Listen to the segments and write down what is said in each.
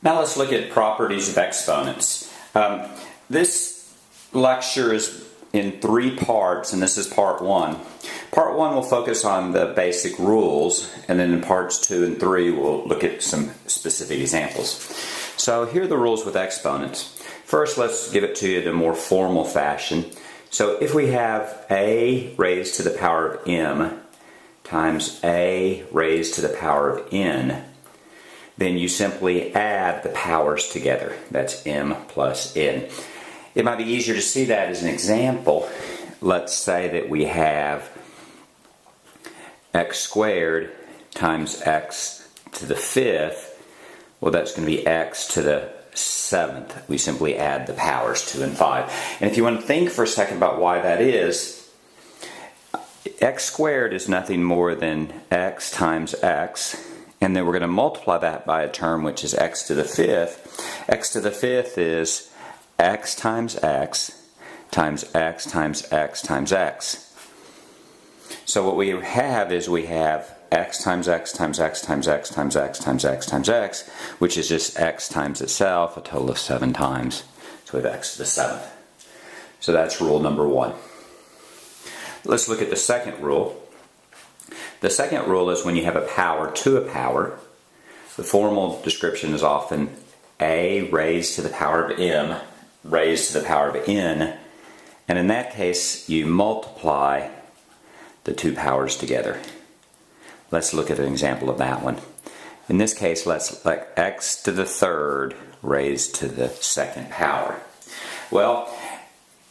Now let's look at properties of exponents. This lecture is in 3 parts, and this is part 1. Part 1 will focus on the basic rules, and then in parts 2 and 3 we'll look at some specific examples. So here are the rules with exponents. First, let's give it to you in a more formal fashion. So if we have a raised to the power of m times a raised to the power of n, then you simply add the powers together. That's m plus n. It might be easier to see that as an example. Let's say that we have x squared times x to the 5th. Well, that's going to be x to the 7th. We simply add the powers 2 and 5. And if you want to think for a second about why that is, x squared is nothing more than x times x. And then we're going to multiply that by a term which is x to the 5th. X to the 5th is x times x times x times x times x. So what we have is we have x times x times x times x times x times x times x, which is just x times itself, a total of 7 times. So we have x to the 7th. So that's rule number 1. Let's look at the second rule. The second rule is when you have a power to a power, the formal description is often a raised to the power of m raised to the power of n, and in that case you multiply the 2 powers together. Let's look at an example of that one. In this case, let's like x to the 3rd raised to the 2nd power. Well,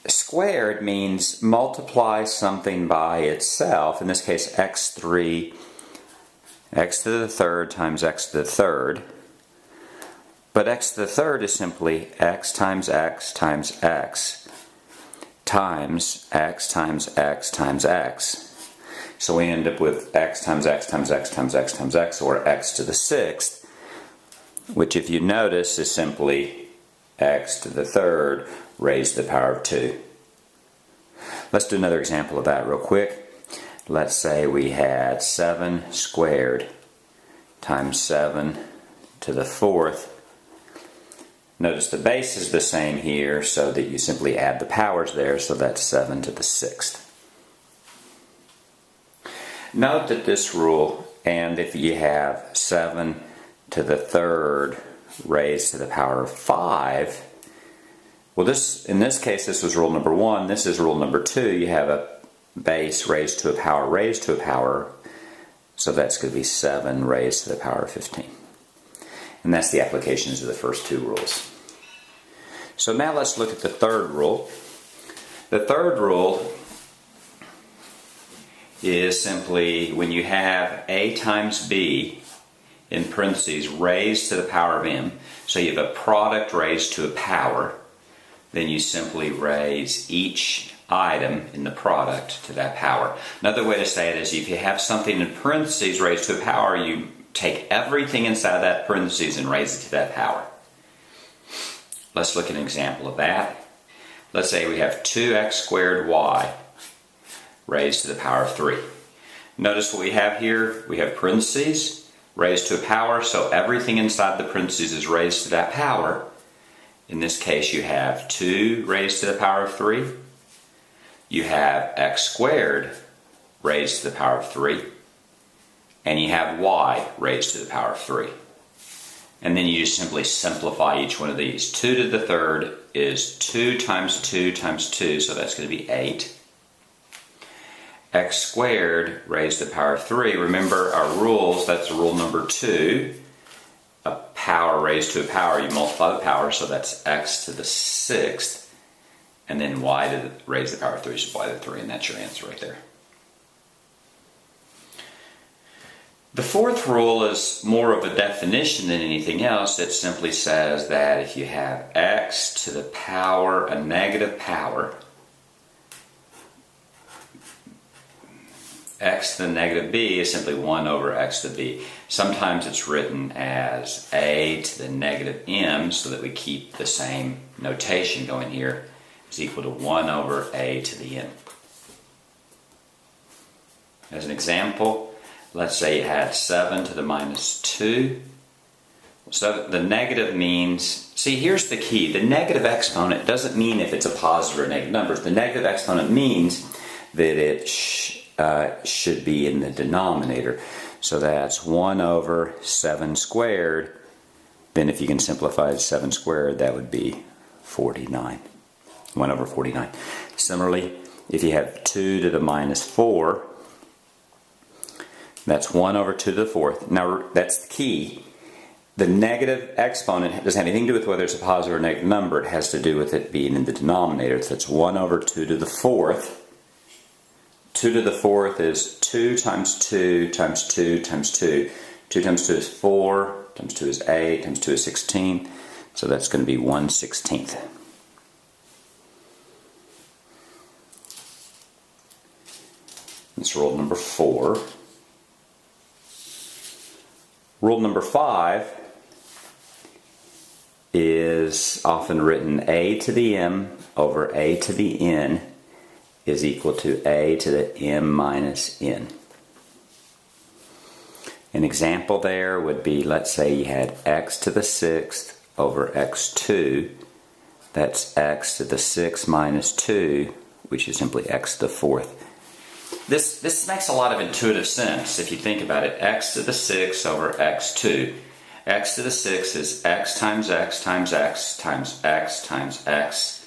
squared means multiply something by itself. In this case, x3, x to the 3rd times x to the 3rd. But x to the 3rd is simply x times x times x times x times x times x. So we end up with x times x times x times x times x, or x to the 6th, which if you notice is simply x to the 3rd raised to the power of 2. Let's do another example of that real quick. Let's say we had 7 squared times 7 to the 4th. Notice the base is the same here, so that you simply add the powers there, so that's 7 to the 6th. Note that this rule, and if you have 7 to the 3rd raised to the power of 5, well, in this case, this was rule number 1. This is rule number 2. You have a base raised to a power, so that's going to be 7 raised to the power of 15. And that's the applications of the first 2 rules. So now let's look at the third rule. The third rule is simply when you have a times b in parentheses raised to the power of m. So you have a product raised to a power. Then you simply raise each item in the product to that power. Another way to say it is if you have something in parentheses raised to a power, you take everything inside of that parentheses and raise it to that power. Let's look at an example of that. Let's say we have 2x squared y raised to the power of 3. Notice what we have here. We have parentheses raised to a power, so everything inside the parentheses is raised to that power. In this case, you have 2 raised to the power of 3. You have x squared raised to the power of 3. And you have y raised to the power of 3. And then you just simply simplify each one of these. 2 to the 3rd is 2 times 2 times 2, so that's going to be 8. X squared raised to the power of 3. Remember our rules, that's rule number 2. A power raised to a power, you multiply the power, so that's x to the 6th. And then y to the raised to the power of 3 is y to the 3, and that's your answer right there. The fourth rule is more of a definition than anything else. It simply says that if you have x to the power, a negative power, x to the negative b is simply 1 over x to the b. Sometimes it's written as a to the negative m, so that we keep the same notation going here, is equal to 1 over a to the n. As an example, let's say you had 7 to the minus 2. Well, So the negative means, see, here's the key. The negative exponent doesn't mean if it's a positive or negative number. The negative exponent means that it should be in the denominator. So that's 1 over 7 squared. Then if you can simplify 7 squared, that would be 49. 1 over 49. Similarly, if you have 2 to the minus 4, that's 1 over 2 to the 4th. Now, that's the key. The negative exponent doesn't have anything to do with whether it's a positive or negative number. It has to do with it being in the denominator. So it's 1 over 2 to the 4th. 2 to the 4th is 2 times 2 times 2 times 2. 2 times 2 is 4, times 2 is 8, times 2 is 16. So that's going to be 1/16. That's rule number 4. Rule number 5 is often written a to the m over a to the n is equal to a to the m minus n. An example there would be, let's say you had x to the 6th over x2. That's x to the 6 minus 2, which is simply x to the 4th. This makes a lot of intuitive sense if you think about it. X to the 6 over x2. X to the 6 is x times x times x times x times x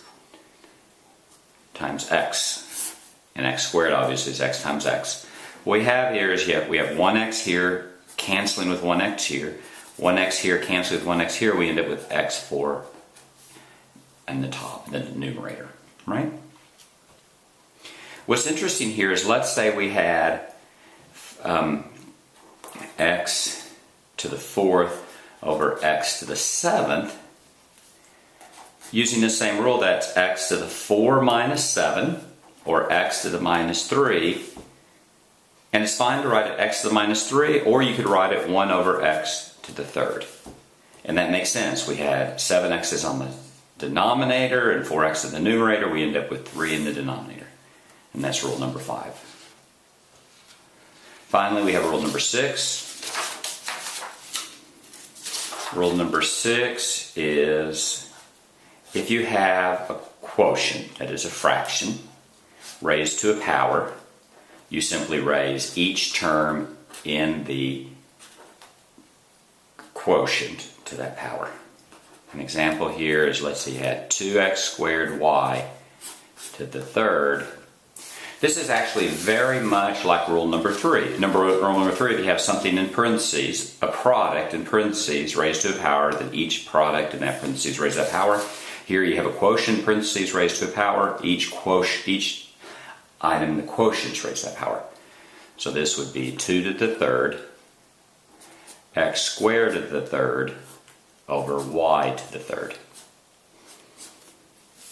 times x. And x squared obviously is x times x. What we have here is we have 1x here canceling with 1x here. 1x here canceling with 1x here. We end up with x4 in the top, in the numerator, right? What's interesting here is, let's say we had x to the 4th over x to the 7th. Using the same rule, that's x to the 4 minus 7, or x to the minus 3. And it's fine to write it x to the minus 3, or you could write it 1 over x to the 3rd. And that makes sense. We had 7x's on the denominator and 4x in the numerator. We end up with 3 in the denominator. And that's rule number 5. Finally, we have rule number 6. Rule number 6 is, if you have a quotient, that is a fraction, raised to a power, you simply raise each term in the quotient to that power. An example here is, let's say you had 2x squared y to the 3rd. This is actually very much like rule number 3. Rule number 3, if you have something in parentheses, a product in parentheses raised to a power, then each product in that parentheses raised to that power. Here you have a quotient in parentheses raised to a power. Each item in the quotient is raised to that power. So this would be 2 to the 3rd, x squared to the 3rd, over y to the 3rd.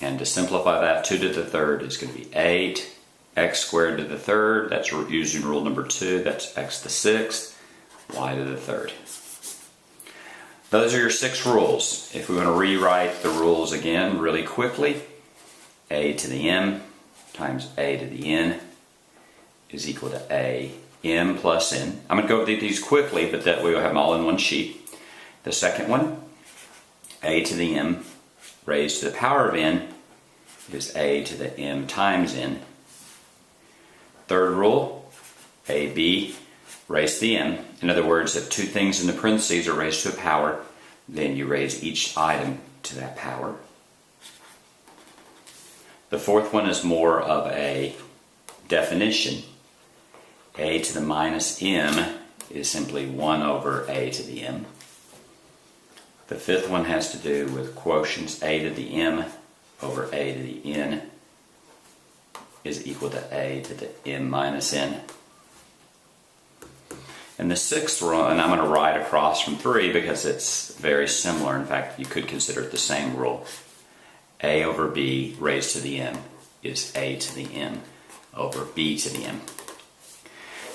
And to simplify that, 2 to the 3rd is going to be 8. X squared to the 3rd, that's using rule number 2, that's x to the 6th, y to the 3rd. Those are your 6 rules. If we want to rewrite the rules again really quickly, a to the m times a to the n is equal to a m plus n. I'm going to go through these quickly, but that way we'll have them all in one sheet. The second one, a to the m raised to the power of n is a to the m times n. Third rule, AB raised to the m. In other words, if 2 things in the parentheses are raised to a power, then you raise each item to that power. The fourth one is more of a definition. A to the minus m is simply 1 over a to the m. The fifth one has to do with quotients. A to the m over a to the n is equal to a to the m minus n. And the sixth one, I'm going to write across from 3 because it's very similar. In fact, you could consider it the same rule. A over b raised to the m is a to the m over b to the m.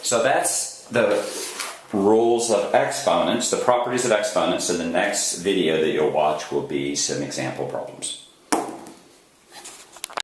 So that's the rules of exponents, the properties of exponents. In the next video that you'll watch will be some example problems.